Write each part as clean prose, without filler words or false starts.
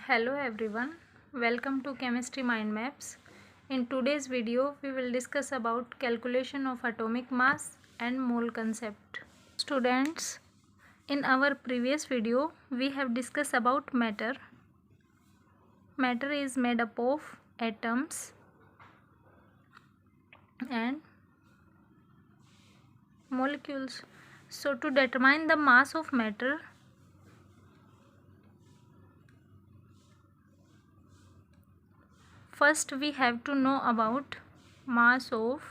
Hello everyone, welcome to Chemistry Mind Maps. In today's video, we will discuss about calculation of atomic mass and mole concept. Students, in our previous video, we have discussed about matter. Matter is made up of atoms and molecules. So to determine the mass of matter, first we have to know about mass of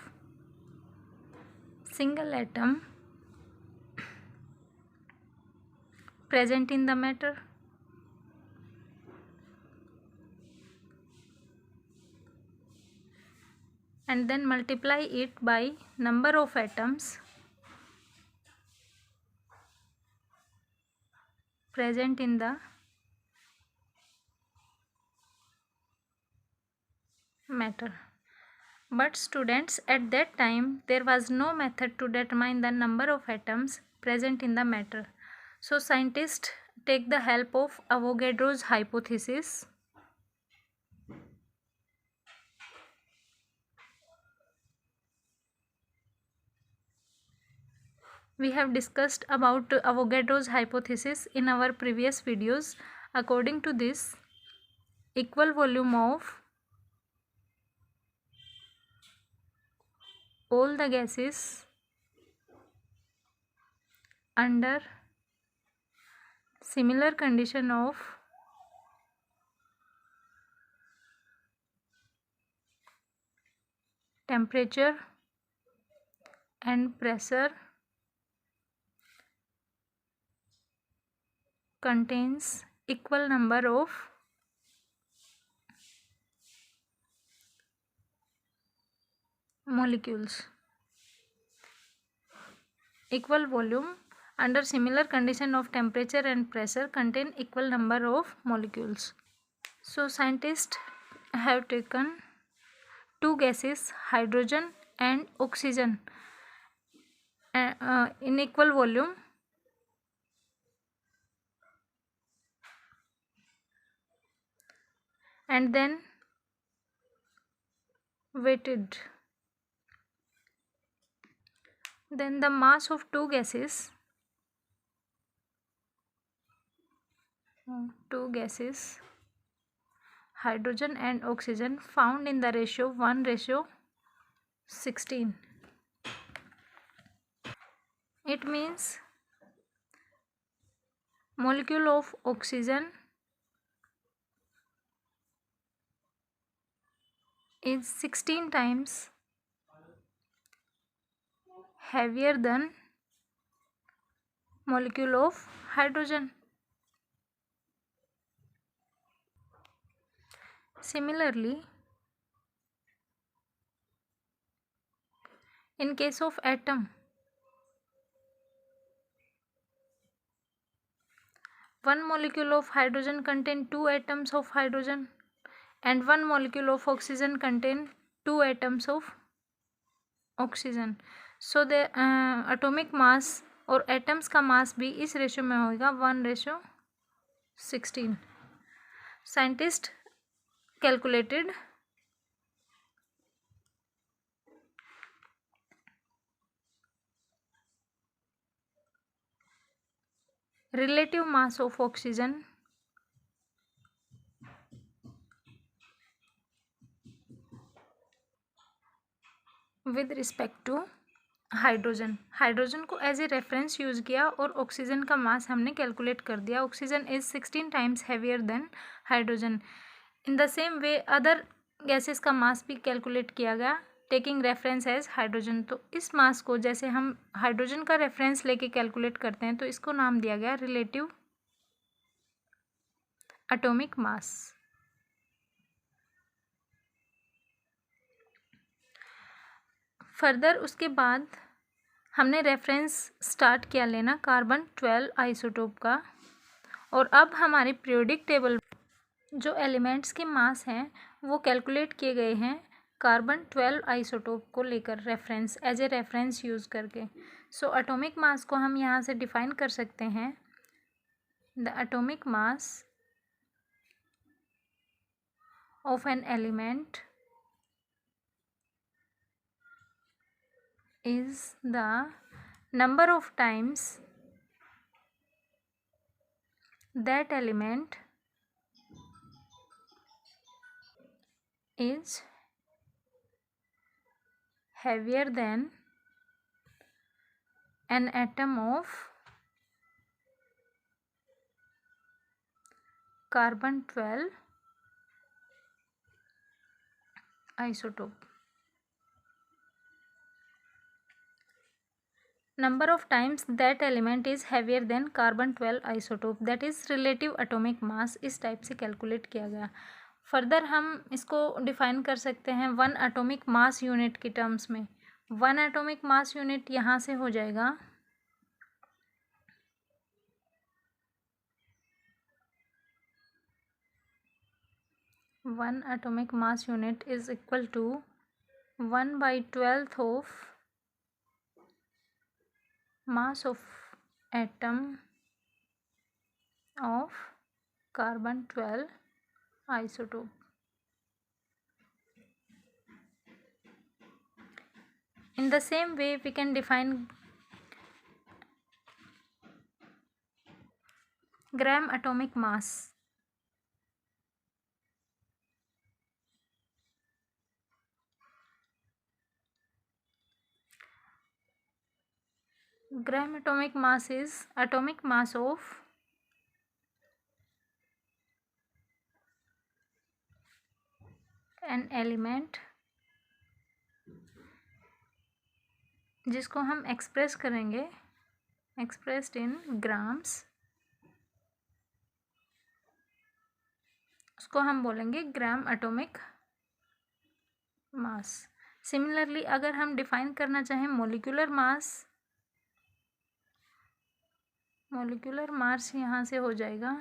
single atom present in the matter. And then multiply it by number of atoms present in the matter. But students, at that time there was no method to determine the number of atoms present in the matter. So scientists take the help of Avogadro's hypothesis. We have discussed about Avogadro's hypothesis in our previous videos. According to this, equal volume of all the gases under similar condition of temperature and pressure contains equal number of molecules. Equal volume under similar condition of temperature and pressure contain equal number of molecules. So scientists have taken two gases, hydrogen and oxygen, in equal volume, and then weighted. Then the mass of two gases, hydrogen and oxygen, found in the ratio 1:16. It means molecule of oxygen is 16 times heavier than molecule of hydrogen. Similarly, in case of atom, one molecule of hydrogen contain two atoms of hydrogen and one molecule of oxygen contain two atoms of oxygen. So the atomic mass और atoms का mass भी इस ratio में होगा 1:16. Scientists calculated relative mass of oxygen with respect to hydrogen को as a reference use किया और oxygen का मास हमने कैलकुलेट कर दिया. Oxygen is 16 times heavier than hydrogen. In the same way other gases का मास भी कैलकुलेट किया गया टेकिंग रेफरेंस एज हाइड्रोजन. तो इस मास को जैसे हम हाइड्रोजन का रेफरेंस लेके कैलकुलेट करते हैं तो इसको नाम दिया गया रिलेटिव एटॉमिक मास. फर्दर उसके बाद हमने रेफरेंस स्टार्ट किया लेना कार्बन 12 आइसोटोप का. और अब हमारे पीरियोडिक टेबल जो एलिमेंट्स के मास हैं वो कैलकुलेट किए गए हैं कार्बन 12 आइसोटोप को लेकर reference as a reference use करके. सो एटॉमिक मास को हम यहाँ से डिफाइन कर सकते हैं. The atomic mass of an element is the number of times that element is heavier than an atom of carbon 12 isotope. Number of times that element is heavier than carbon 12 isotope, that is relative atomic mass, इस type से calculate किया गया. Further हम इसको define कर सकते हैं one atomic mass unit की टर्म्स में. वन एटॉमिक मास यूनिट यहाँ से हो जाएगा one atomic mass unit is equal to 1/12 of mass of atom of carbon 12 isotope. In the same way we can define gram atomic mass. Gram atomic mass is atomic mass of an element जिसको हम express करेंगे expressed in grams, उसको हम बोलेंगे ग्राम atomic मास. Similarly अगर हम define करना चाहें मोलिकुलर मास यहाँ से हो जाएगा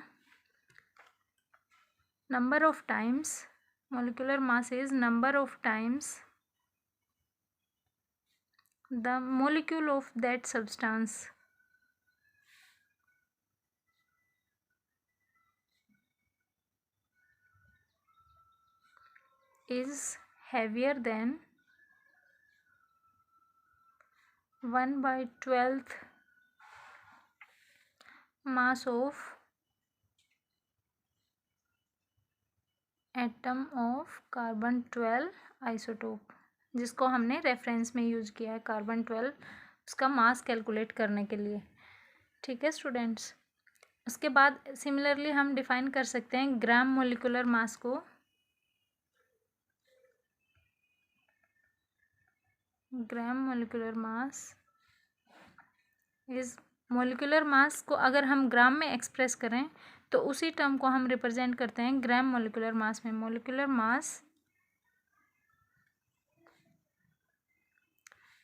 number of times, molecular mass is number of times the molecule of that substance is heavier than 1/12 mass of atom of carbon 12 isotope, जिसको हमने रेफरेंस में यूज़ किया है कार्बन 12, उसका मास कैलकुलेट करने के लिए. ठीक है स्टूडेंट्स. उसके बाद सिमिलरली हम डिफाइन कर सकते हैं ग्राम मोलिकुलर मास को. Gram molecular mass is, molecular mass को अगर हम ग्राम में एक्सप्रेस करें तो उसी टर्म को हम रिप्रेजेंट करते हैं ग्राम मोलिकुलर मास में. Molecular mass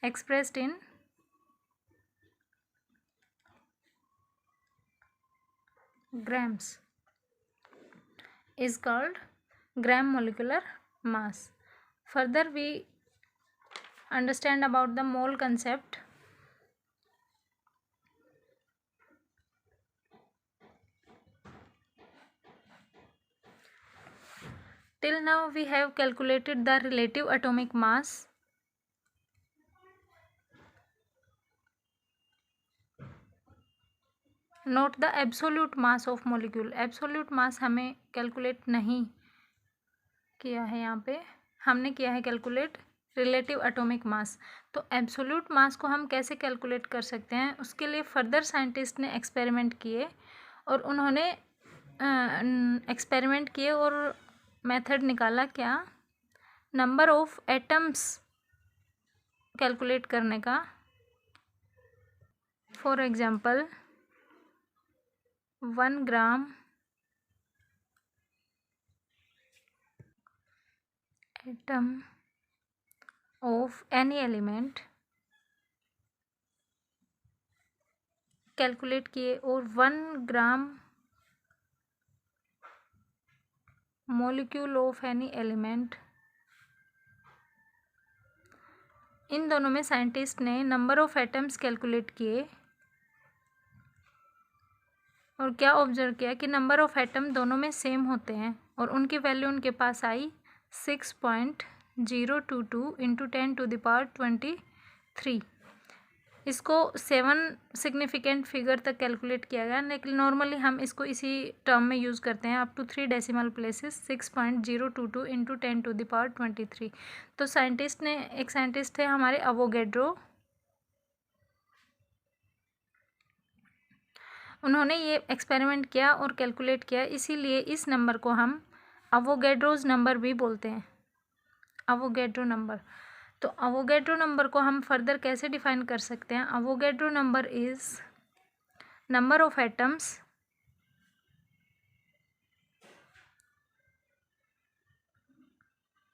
expressed in grams is called gram molecular mass. Further we understand about the mole concept. Till now we have calculated the relative atomic mass. Note the absolute mass of molecule. Absolute मास हमें calculate नहीं किया है, यहाँ पे हमने किया है calculate relative atomic mass. तो एब्सोल्यूट मास को हम कैसे कैलकुलेट कर सकते हैं, उसके लिए फर्दर साइंटिस्ट ने एक्सपेरिमेंट किए और उन्होंने एक्सपेरिमेंट किए और मेथड निकाला क्या, नंबर ऑफ एटम्स कैलकुलेट करने का. For example 1 gram atom of any element calculate किए और 1 ग्राम मोलिक्यूल ऑफ एनी एलिमेंट, इन दोनों में साइंटिस्ट ने नंबर ऑफ एटम्स कैलकुलेट किए और क्या ऑब्जर्व किया कि नंबर ऑफ एटम दोनों में सेम होते हैं और उनकी वैल्यू उनके पास आई 6.022 इंटू 10⁻23। इसको 7 सिग्निफिकेंट फिगर तक कैलकुलेट किया गया, लेकिन नॉर्मली हम इसको इसी टर्म में यूज़ करते हैं up to 3 decimal places. 6.022 into 10⁻23। तो एक साइंटिस्ट थे हमारे अवोगैड्रो। उन्होंने ये एक्सपेरिमेंट किया और कैलकुलेट किया, इसीलिए इस नंबर को हम अवोगैड्रोज नंबर भी बोलते हैं, अवोगैड्रो नंबर। तो अवोगैड्रो नंबर को हम फर्दर कैसे डिफाइन कर सकते हैं? Avogadro number is number of atoms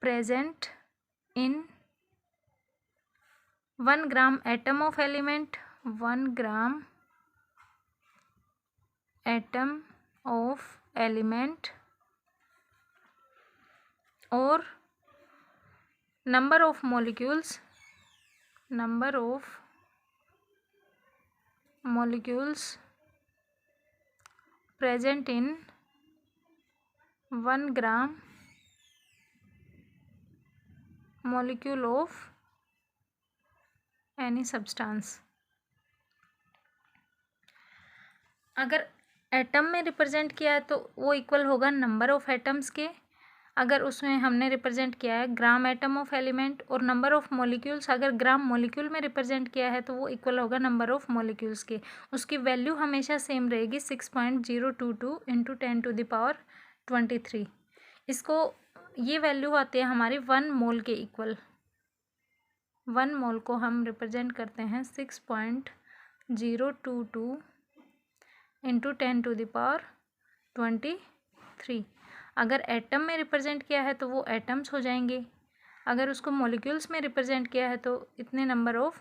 present in 1 gram atom of element, 1 gram atom of element, और number of molecules present in 1 gram molecule of any substance। अगर atom में रिप्रेजेंट किया है तो वो इक्वल होगा नंबर ऑफ एटम्स के। अगर उसमें हमने रिप्रेजेंट किया है ग्राम एटम ऑफ एलिमेंट, और नंबर ऑफ मॉलिक्यूल्स अगर ग्राम मॉलिक्यूल में रिप्रेजेंट किया है तो वो इक्वल होगा नंबर ऑफ मॉलिक्यूल्स के। उसकी वैल्यू हमेशा सेम रहेगी 6.022 इंटू 10⁻23। इसको ये वैल्यू आती है हमारी 1 मोल के इक्वल। 1 मोल को हम रिप्रेजेंट करते हैं 6.022 इंटू 10⁻23। अगर एटम में रिप्रेजेंट किया है तो वो एटम्स हो जाएंगे, अगर उसको मॉलिक्यूल्स में रिप्रेजेंट किया है तो इतने नंबर ऑफ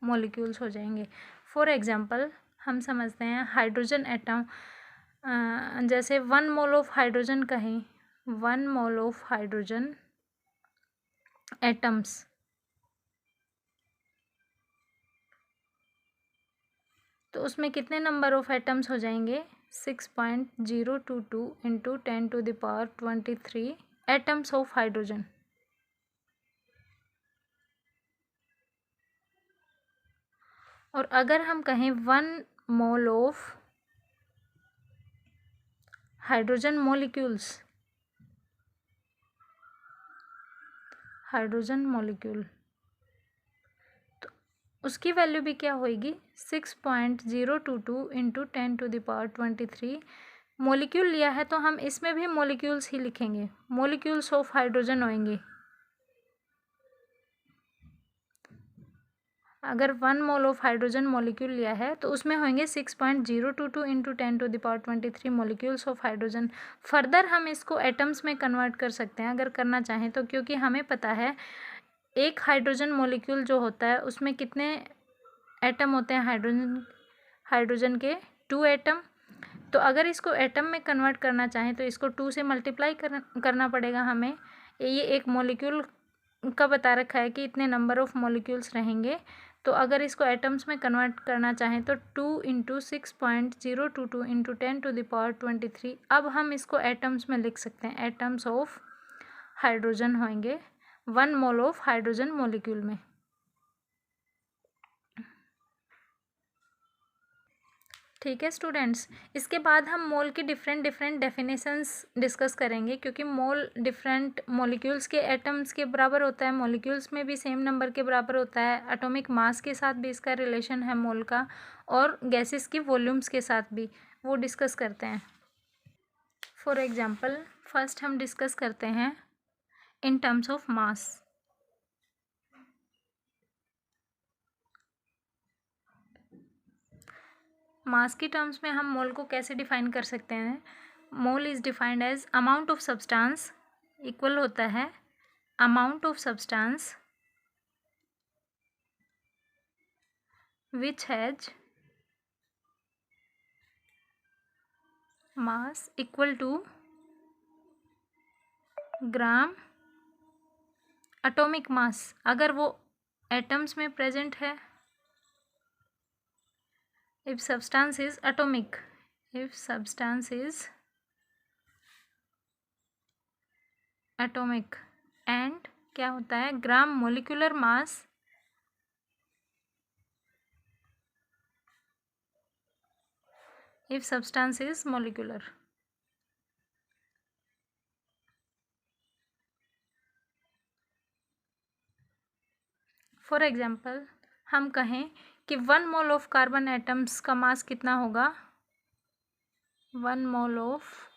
मॉलिक्यूल्स हो जाएंगे। फॉर एग्जांपल हम समझते हैं हाइड्रोजन एटम, जैसे 1 मोल ऑफ हाइड्रोजन कहें, 1 मोल ऑफ हाइड्रोजन एटम्स, तो उसमें कितने नंबर ऑफ एटम्स हो जाएंगे? 6.022 इंटू 10⁻23 एटम्स ऑफ हाइड्रोजन। और अगर हम कहें 1 mole of hydrogen molecules, hydrogen molecule, तो उसकी वैल्यू भी क्या होगी? 6.022 इंटू 10⁻23। मॉलिक्यूल लिया है तो हम इसमें भी मॉलिक्यूल्स ही लिखेंगे, मॉलिक्यूल्स ऑफ हाइड्रोजन होंगे। अगर 1 मोल ऑफ हाइड्रोजन मॉलिक्यूल लिया है तो उसमें होंगे 6.022 into 10⁻23 molecules of hydrogen. Further हम इसको एटम्स में कन्वर्ट कर सकते हैं अगर करना चाहें तो, क्योंकि हमें पता है एक हाइड्रोजन मॉलिक्यूल जो होता है उसमें कितने एटम होते हैं हाइड्रोजन के? 2 एटम। तो अगर इसको एटम में कन्वर्ट करना चाहें तो इसको 2 से मल्टीप्लाई करना पड़ेगा हमें। ये एक मॉलिक्यूल का बता रखा है कि इतने नंबर ऑफ मॉलिक्यूल्स रहेंगे, तो अगर इसको एटम्स में कन्वर्ट करना चाहें तो 2 इंटू 6.022 इंटू 10⁻23। अब हम इसको एटम्स में लिख सकते हैं, एटम्स ऑफ हाइड्रोजन होंगे 1 मोल ऑफ हाइड्रोजन मॉलिक्यूल में। ठीक है स्टूडेंट्स, इसके बाद हम मोल की डिफरेंट डेफिनेशंस डिस्कस करेंगे, क्योंकि मोल डिफरेंट मॉलिक्यूल्स के एटम्स के बराबर होता है, मॉलिक्यूल्स में भी सेम नंबर के बराबर होता है, एटॉमिक मास के साथ भी इसका रिलेशन है मोल का, और गैसेस की वॉल्यूम्स के साथ भी वो डिस्कस करते हैं। फॉर एग्जांपल फर्स्ट हम डिस्कस करते हैं इन टर्म्स ऑफ मास। मास की टर्म्स में हम मोल को कैसे डिफाइन कर सकते हैं? Mole is defined as amount of substance, equal होता है amount of substance which has mass equal to gram atomic mass. अगर वो एटम्स में प्रेजेंट है, if substance is atomic, if substance is atomic, and क्या होता है gram molecular mass if substance is molecular. For example हम कहें कि 1 मोल ऑफ कार्बन एटम्स का मास कितना होगा, 1 मोल ऑफ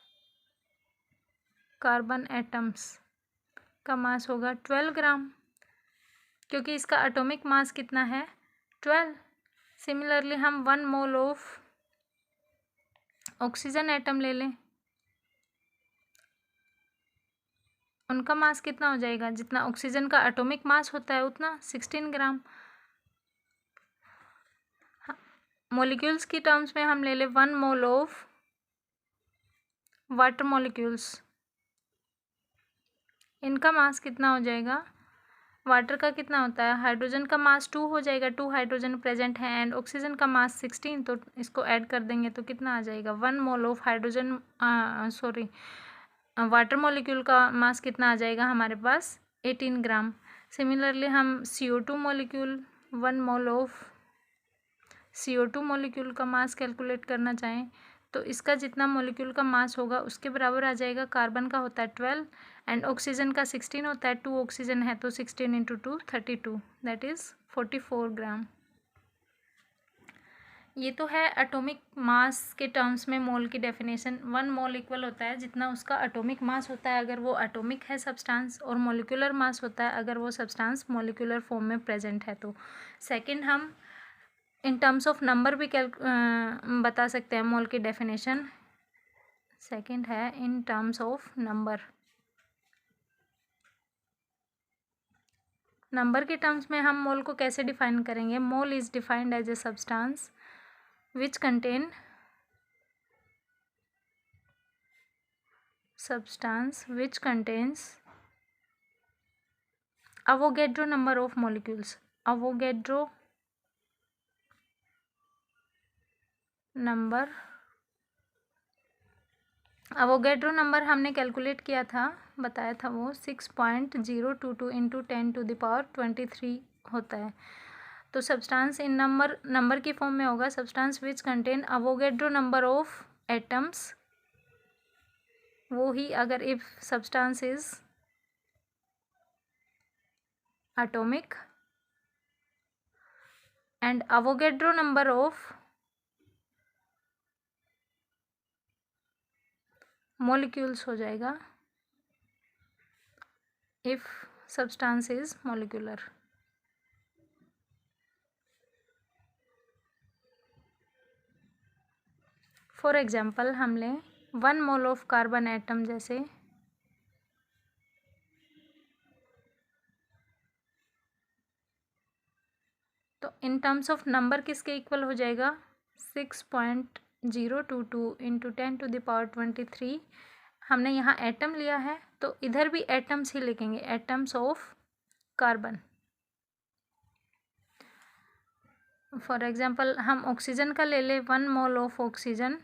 कार्बन एटम्स का मास होगा 12 ग्राम, क्योंकि इसका एटॉमिक मास कितना है 12। सिमिलरली हम 1 मोल ऑफ ऑक्सीजन एटम ले लें, उनका मास कितना हो जाएगा, जितना ऑक्सीजन का एटॉमिक मास होता है उतना 16 ग्राम। मॉलिक्यूल्स की टर्म्स में हम ले लें 1 मोल ऑफ वाटर मॉलिक्यूल्स, इनका मास कितना हो जाएगा, वाटर का कितना होता है, हाइड्रोजन का मास 2 हो जाएगा, 2 हाइड्रोजन प्रेजेंट है एंड ऑक्सीजन का मास 16, तो इसको ऐड कर देंगे तो कितना आ जाएगा 1 mole of hydrogen water molecule का मास कितना आ जाएगा हमारे पास 18 ग्राम। सिमिलरली हम CO2 molecule 1 mole of CO2 molecule का मास कैलकुलेट करना चाहें तो इसका जितना मॉलिक्यूल का मास होगा उसके बराबर आ जाएगा। कार्बन का होता है 12 एंड ऑक्सीजन का 16 होता है, 2 ऑक्सीजन है तो 16 इंटू 2 32, दैट इज़ 44 ग्राम। ये तो है एटॉमिक मास के टर्म्स में मोल की डेफिनेशन। 1 मोल इक्वल होता है जितना उसका एटॉमिक मास होता है अगर वो एटॉमिक है सब्सटेंस, और मॉलिक्यूलर मास होता है अगर वो सब्सटेंस मॉलिक्यूलर फॉर्म में प्रेजेंट है। तो सेकंड हम इन टर्म्स ऑफ नंबर भी बता सकते हैं मोल की डेफिनेशन। सेकंड है in terms of number. Number के टर्म्स में हम मोल को कैसे डिफाइन करेंगे, mole is defined as a substance which contain substance which contains Avogadro number of molecules, Avogadro number, Avogadro number हमने कैलकुलेट किया था, बताया था वो 6.022 इंटू 10⁻23 होता है। तो सब्सटेंस इन नंबर की फॉर्म में होगा substance which contain Avogadro number of atoms, वो ही अगर if substance is atomic and Avogadro number of molecules हो जाएगा if substance is molecular. For example हम लें 1 मोल ऑफ कार्बन एटम जैसे, तो इन टर्म्स ऑफ नंबर किसके इक्वल हो जाएगा 6.022 इंटू 10⁻23। हमने यहाँ एटम लिया है तो इधर भी एटम्स ही लिखेंगे, atoms of carbon. For example हम ऑक्सीजन का ले लें 1 mole of oxygen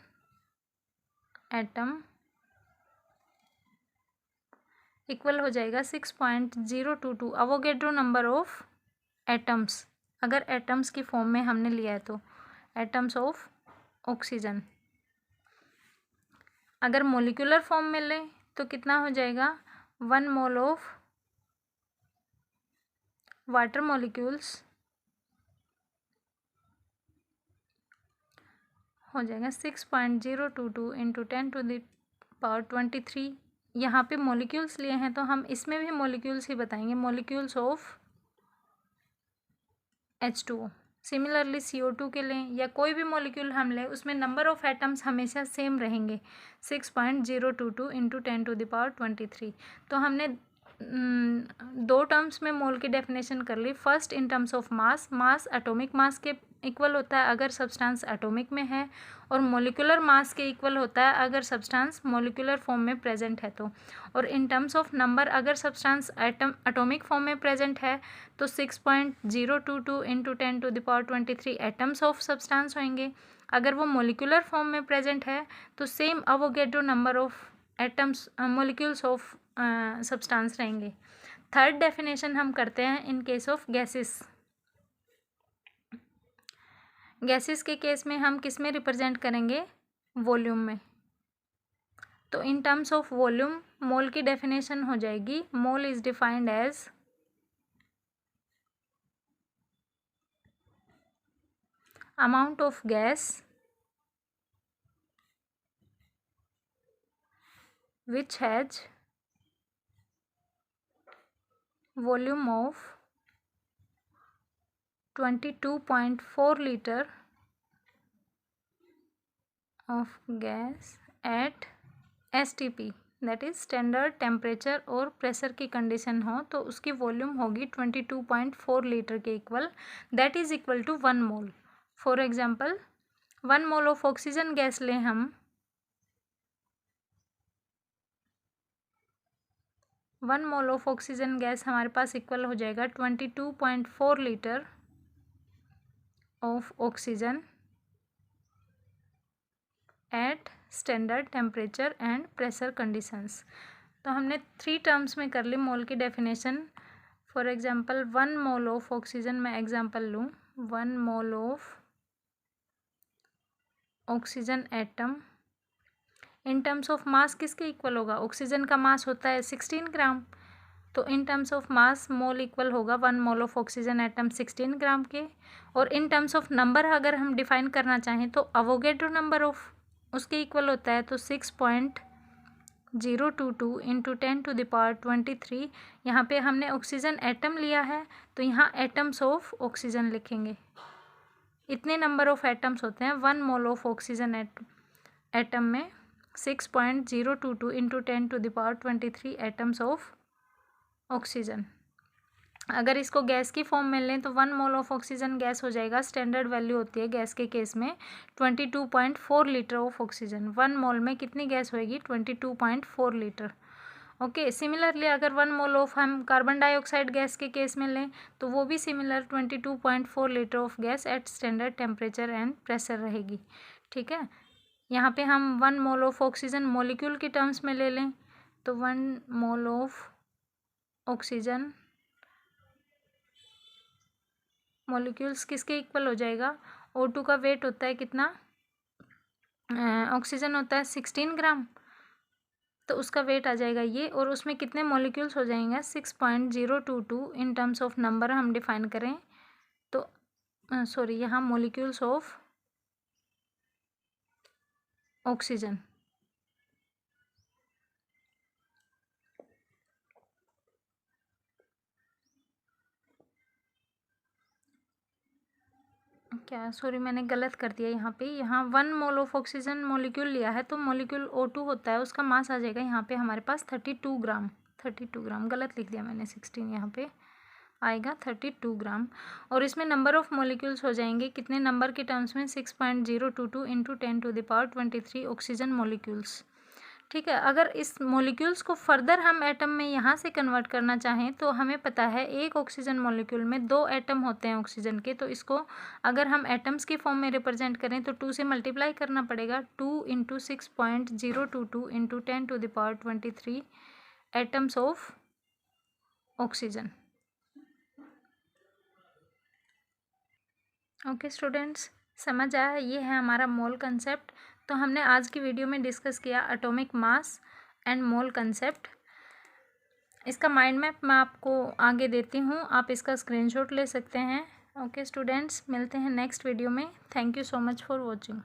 atom equal हो जाएगा 6.022 अवोगेड्रो नंबर ऑफ एटम्स, अगर एटम्स की फॉर्म में हमने लिया है तो एटम्स ऑफ ऑक्सीजन। अगर मोलिकुलर फॉर्म में लें तो कितना हो जाएगा 1 मोल ऑफ वाटर मॉलिक्यूल्स हो जाएगा 6.022 इंटू 10⁻23। यहाँ पे मॉलिक्यूल्स लिए हैं तो हम इसमें भी मॉलिक्यूल्स ही बताएंगे, molecules of H2O। Similarly CO2 के लें या कोई भी मॉलिक्यूल हम लें उसमें नंबर ऑफ एटम्स हमेशा सेम रहेंगे 6.022 इंटू 10⁻23। तो हमने दो टर्म्स में मोल की डेफिनेशन कर ली। First in terms of mass, mass atomic mass के इक्वल होता है अगर सब्सटेंस एटॉमिक में है, और मॉलिक्यूलर मास के इक्वल होता है अगर सब्सटेंस मॉलिक्यूलर फॉर्म में प्रेजेंट है तो। और इन टर्म्स ऑफ नंबर अगर सब्सटेंस एटॉमिक फॉर्म में प्रेजेंट है तो 6.022 इंटू 10⁻23 एटम्स ऑफ सब्सटेंस होंगे। अगर वो मॉलिक्यूलर फॉर्म में प्रेजेंट है तो same Avogadro number of atoms molecules of substance रहेंगे। थर्ड डेफिनेशन हम करते हैं in case of gases. Gases के केस में हम किस में रिप्रेजेंट करेंगे? वॉल्यूम में। तो in terms of volume mole की डेफिनेशन हो जाएगी, mole is defined as amount of gas which has volume of 22.4 liter of gas at STP, that is standard temperature और प्रेशर की कंडीशन हो तो उसकी वॉल्यूम होगी 22.4 लीटर के equal, that is equal to 1 mole. For example 1 mole of oxygen gas लें हम, 1 mole of oxygen gas हमारे पास इक्वल हो जाएगा 22.4 litre of oxygen at standard temperature and pressure conditions. तो हमने 3 टर्म्स में कर ली मोल की definition. For example 1 mole of oxygen, मैं एग्जांपल लूँ, 1 mole of oxygen atom in terms of mass किसके इक्वल होगा? ऑक्सीजन का मास होता है 16 ग्राम, तो in terms of mass mole equal होगा 1 मोल ऑफ ऑक्सीजन एटम 16 ग्राम के। और इन टर्म्स ऑफ नंबर अगर हम डिफाइन करना चाहें तो अवोगेड्रो नंबर ऑफ उसके इक्वल होता है, तो 6.022 इंटू 10⁻23। यहाँ पे हमने ऑक्सीजन एटम लिया है तो यहाँ एटम्स ऑफ ऑक्सीजन लिखेंगे। इतने नंबर ऑफ एटम्स होते हैं 1 मोल ऑफ ऑक्सीजन एटम में, 6.022 इंटू 10⁻23 एटम्स ऑफ ऑक्सीजन। अगर इसको गैस की फॉर्म में लें तो 1 मोल ऑफ ऑक्सीजन गैस हो जाएगा, स्टैंडर्ड वैल्यू होती है गैस के केस में 22.4 लीटर ऑफ ऑक्सीजन। 1 मोल में कितनी गैस होएगी? 22.4 लीटर। ओके, सिमिलरली अगर 1 मोल ऑफ हम कार्बन डाइऑक्साइड गैस के केस में लें तो वो भी similar 22.4 litre of gas at standard temperature and pressure रहेगी। ठीक है, यहाँ पे हम 1 मोल ऑफ ऑक्सीजन मॉलिक्यूल के टर्म्स में ले लें तो 1 मोल ऑफ ऑक्सीजन मॉलिक्यूल्स किसके इक्वल हो जाएगा? O2 का वेट होता है कितना? ऑक्सीजन होता है 16 ग्राम, तो उसका वेट आ जाएगा ये, और उसमें कितने मॉलिक्यूल्स हो जाएंगे? 6.022 इन टर्म्स ऑफ नंबर हम डिफाइन करें तो सॉरी यहाँ मॉलिक्यूल्स ऑफ ऑक्सीजन। क्या, सॉरी मैंने गलत कर दिया यहाँ पे, यहाँ 1 मोल ऑफ ऑक्सीजन मॉलिक्यूल लिया है तो मॉलिक्यूल O2 होता है, उसका मास आ जाएगा यहाँ पे हमारे पास 32 ग्राम। 32 ग्राम गलत लिख दिया मैंने, 16 यहाँ पे आएगा 32 ग्राम। और इसमें नंबर ऑफ मॉलिक्यूल्स हो जाएंगे कितने नंबर के टर्म्स में? 6.022 इंटू 10⁻23 ऑक्सीजन मॉलिक्यूल्स। ठीक है, अगर इस मॉलिक्यूल्स को फर्दर हम एटम में यहाँ से कन्वर्ट करना चाहें तो हमें पता है एक ऑक्सीजन मॉलिक्यूल में 2 एटम होते हैं ऑक्सीजन के, तो इसको अगर हम एटम्स की फॉर्म में रिप्रेजेंट करें तो 2 से मल्टीप्लाई करना पड़ेगा। 2 into 6.022 into 10⁻23 atoms of oxygen. Okay students, समझ आया? ये है हमारा मोल कंसेप्ट। तो हमने आज की वीडियो में डिस्कस किया atomic mass and mole concept. इसका माइंड मैप मैं आपको आगे देती हूँ, आप इसका स्क्रीनशॉट ले सकते हैं। ओके स्टूडेंट्स, मिलते हैं नेक्स्ट वीडियो में। Thank you so much for watching.